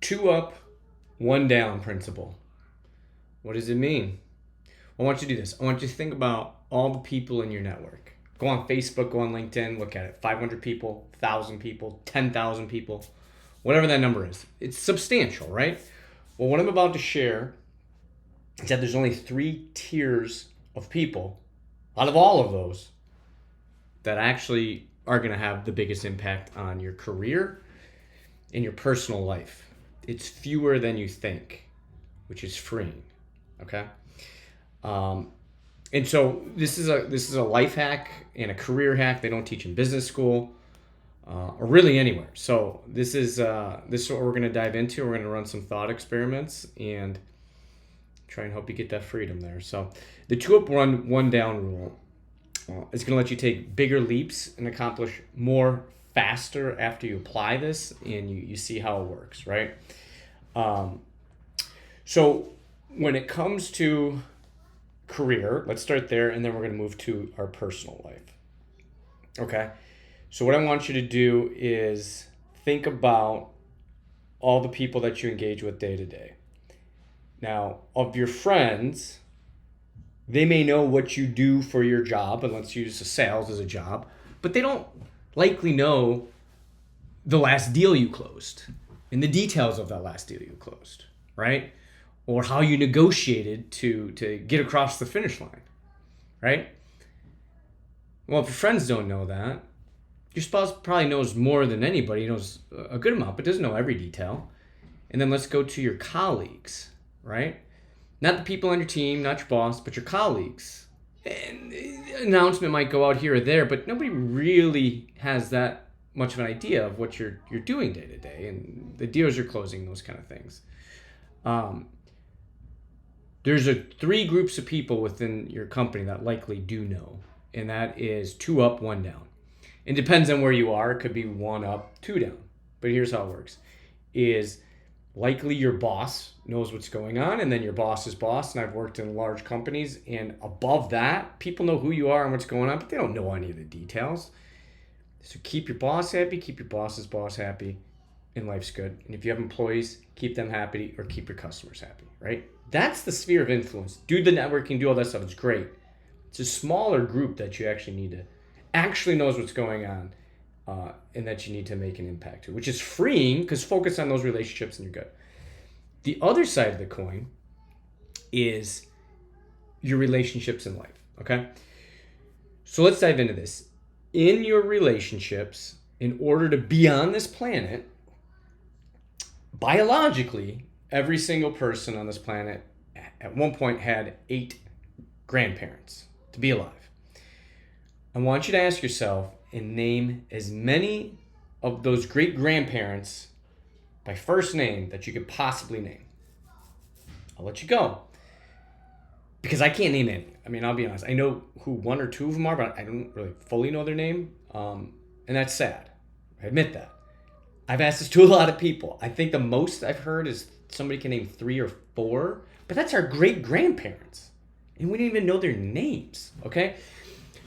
Two up, one down principle. What does it mean? I want you to do this. I want you to think about all the people in your network. Go on Facebook, go on LinkedIn, look at it. 500 people, 1,000 people, 10,000 people, whatever that number is. It's substantial, right? Well, what I'm about to share is that there's only 3 tiers of people out of all of those that actually are going to have the biggest impact on your career and your personal life. It's fewer than you think, which is freeing. Okay. And so this is a life hack and a career hack they don't teach in business school or really anywhere. So this is what we're going to dive into. We're going to run some thought experiments and try and help you get that freedom there. So the 2 up, 1 down rule is going to let you take bigger leaps and accomplish more faster after you apply this and you see how it works, right? So when it comes to career, let's start there, and then we're going to move to our personal life. Okay? So what I want you to do is think about all the people that you engage with day to day. Now, of your friends, they may know what you do for your job, and let's use sales as a job, but they don't likely know the last deal you closed and the details of that last deal you closed, right? Or how you negotiated to get across the finish line, right? Well, if your friends don't know that, your spouse probably knows more than anybody, knows a good amount, but doesn't know every detail. And then let's go to your colleagues, right? Not the people on your team, not your boss, but your colleagues. And an announcement might go out here or there, but nobody really has that much of an idea of what you're doing day to day and the deals you're closing, those kind of things. There's 3 groups of people within your company that likely do know, and that is 2 up, 1 down. It depends on where you are. It could be 1 up, 2 down. But here's how it works. Is likely your boss knows what's going on, and then your boss's boss, and I've worked in large companies, and above that, people know who you are and what's going on, but they don't know any of the details. So keep your boss happy, keep your boss's boss happy, and life's good. And if you have employees, keep them happy or keep your customers happy, right? That's the sphere of influence. Do the networking, do all that stuff. It's great. It's a smaller group that you actually need to actually knows what's going on and that you need to make an impact to, which is freeing because focus on those relationships and you're good. The other side of the coin is your relationships in life, okay? So let's dive into this. In your relationships, in order to be on this planet, biologically, every single person on this planet at one point had 8 grandparents to be alive. I want you to ask yourself and name as many of those great grandparents by first name that you could possibly name. I'll let you go because I can't name any. I mean, I'll be honest. I know who 1 or 2 of them are, but I don't really fully know their name. And that's sad. I admit that. I've asked this to a lot of people. I think the most I've heard is somebody can name 3 or 4, but that's our great grandparents. And we didn't even know their names, okay?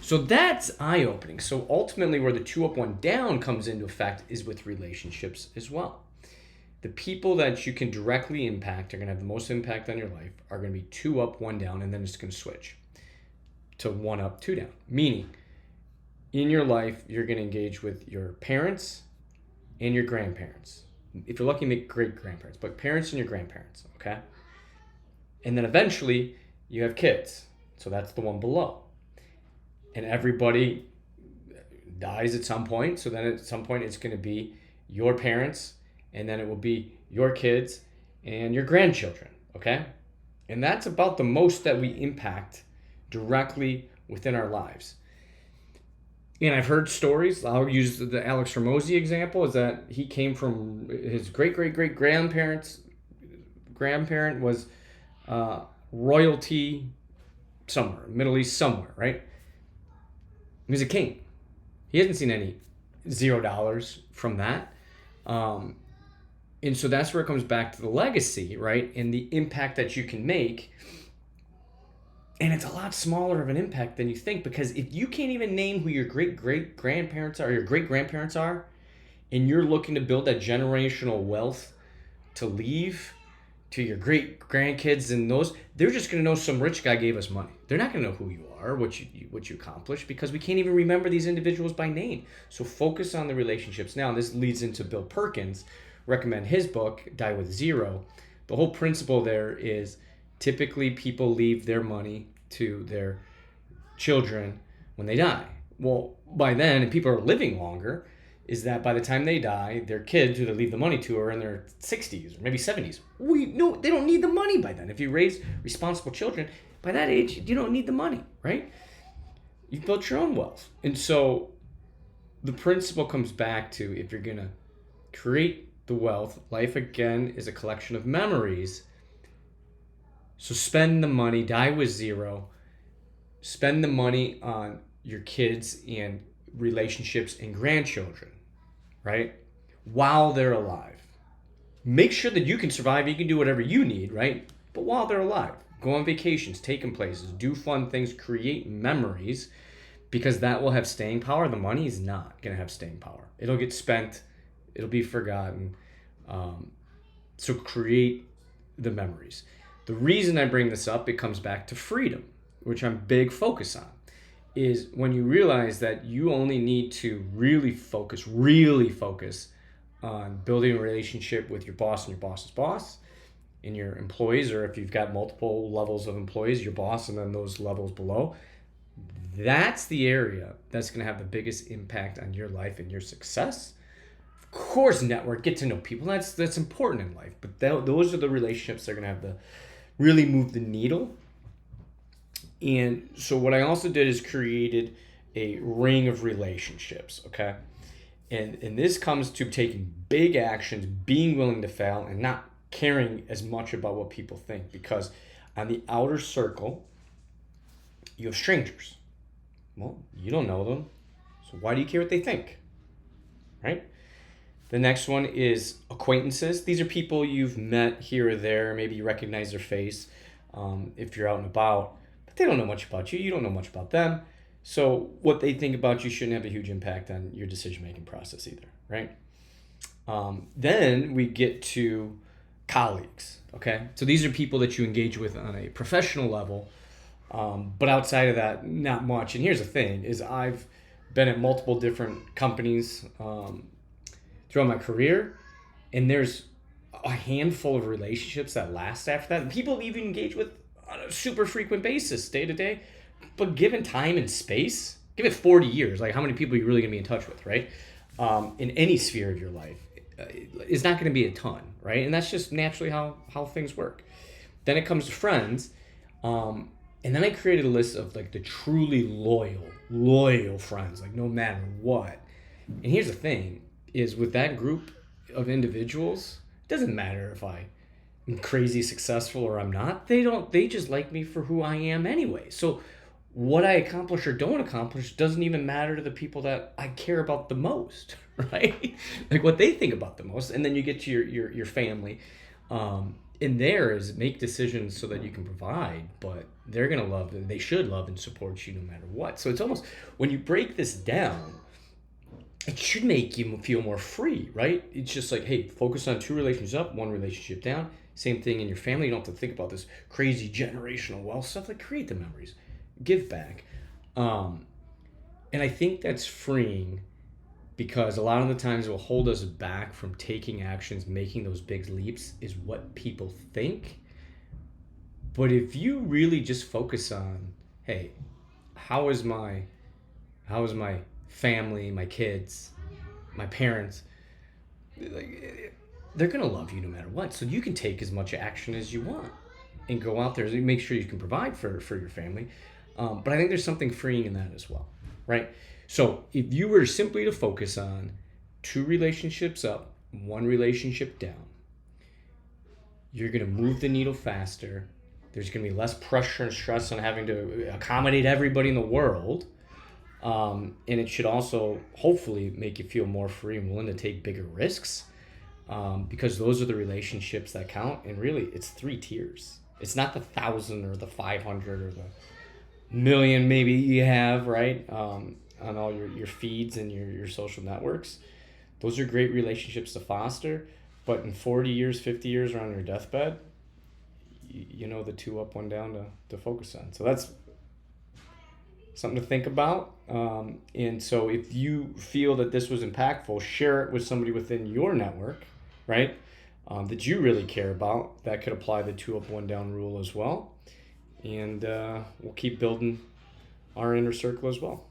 So that's eye-opening. So ultimately where the 2 up, 1 down comes into effect is with relationships as well. The people that you can directly impact are going to have the most impact on your life are going to be 2 up, 1 down, and then it's going to switch to 1 up, 2 down. Meaning, in your life, you're going to engage with your parents and your grandparents. If you're lucky, make great-grandparents, but parents and your grandparents, okay? And then eventually, you have kids. So that's the one below. And everybody dies at some point. So then at some point, it's going to be your parents, and then it will be your kids and your grandchildren, okay? And that's about the most that we impact directly within our lives. And I've heard stories, I'll use the Alex Hormozi example, is that he came from his great-great-great-grandparents. Grandparent was royalty somewhere, Middle East somewhere, right? He was a king. He hasn't seen any $0 from that. And so that's where it comes back to the legacy, right? And the impact that you can make. And it's a lot smaller of an impact than you think, because if you can't even name who your great-great-grandparents are, your great-grandparents are, and you're looking to build that generational wealth to leave to your great grandkids, and those, they're just going to know some rich guy gave us money. They're not going to know who you are, what you accomplished, because we can't even remember these individuals by name. So focus on the relationships now. And this leads into Bill Perkins. Recommend his book, Die with Zero. The whole principle there is typically people leave their money to their children when they die. Well, by then, and people are living longer, is that by the time they die, their kids who they leave the money to are in their 60s or maybe 70s. No, they don't need the money by then. If you raise responsible children, by that age, you don't need the money, right? You've built your own wealth. And so the principle comes back to, if you're going to create the wealth, life again is a collection of memories. So spend the money, die with zero. Spend the money on your kids and relationships and grandchildren, right? While they're alive. Make sure that you can survive, you can do whatever you need, right? But while they're alive, go on vacations, take them places, do fun things, create memories, because that will have staying power. The money is not going to have staying power. It'll get spent, it'll be forgotten. So create the memories. The reason I bring this up, it comes back to freedom, which I'm big focus on, is when you realize that you only need to really focus on building a relationship with your boss and your boss's boss and your employees, or if you've got multiple levels of employees, your boss and then those levels below. That's the area that's going to have the biggest impact on your life and your success. Of course, network, get to know people. That's important in life, but those are the relationships that are going to have the really move the needle. And so what I also did is created a ring of relationships, okay? And this comes to taking big actions, being willing to fail, and not caring as much about what people think. Because on the outer circle, you have strangers. Well, you don't know them, so why do you care what they think, right? The next one is acquaintances. These are people you've met here or there. Maybe you recognize their face if you're out and about. They don't know much about you. You don't know much about them. So what they think about you shouldn't have a huge impact on your decision-making process either, right? Then we get to colleagues, okay? So these are people that you engage with on a professional level, but outside of that, not much. And here's the thing, is I've been at multiple different companies throughout my career, and there's a handful of relationships that last after that. People even engage with on a super frequent basis, day to day, but given time and space, give it 40 years, like how many people are you really going to be in touch with, right? In any sphere of your life, it's not going to be a ton, right? And that's just naturally how things work. Then it comes to friends, and then I created a list of like the truly loyal friends, like no matter what. And here's the thing, is with that group of individuals, it doesn't matter if I'm crazy successful or I'm not. They just like me for who I am anyway. So what I accomplish or don't accomplish doesn't even matter to the people that I care about the most, right? Like what they think about the most. And then you get to your family. And there is make decisions so that you can provide, but they're going to love, they should love and support you no matter what. So it's almost, when you break this down, it should make you feel more free, right? It's just like, hey, focus on 2 relationships up, 1 relationship down. Same thing in your family. You don't have to think about this crazy generational wealth stuff. Like, create the memories, give back. And I think that's freeing, because a lot of the times it will hold us back from taking actions, making those big leaps, is what people think. But if you really just focus on, hey, how is my family, my kids, my parents, like, they're going to love you no matter what. So you can take as much action as you want and go out there and make sure you can provide for your family. But I think there's something freeing in that as well, right? So if you were simply to focus on 2 relationships up, 1 relationship down, you're going to move the needle faster. There's going to be less pressure and stress on having to accommodate everybody in the world. And it should also hopefully make you feel more free and willing to take bigger risks, because those are the relationships that count. And really, it's 3 tiers. It's not the 1,000 or the 500 or the million maybe you have, right, on all your feeds and your social networks. Those are great relationships to foster, But in 40 years, 50 years, or on your deathbed, you know the 2 up, 1 down to focus on. So that's something to think about. And so if you feel that this was impactful, share it with somebody within your network, right? That you really care about. That could apply the 2 up, 1 down rule as well. And we'll keep building our inner circle as well.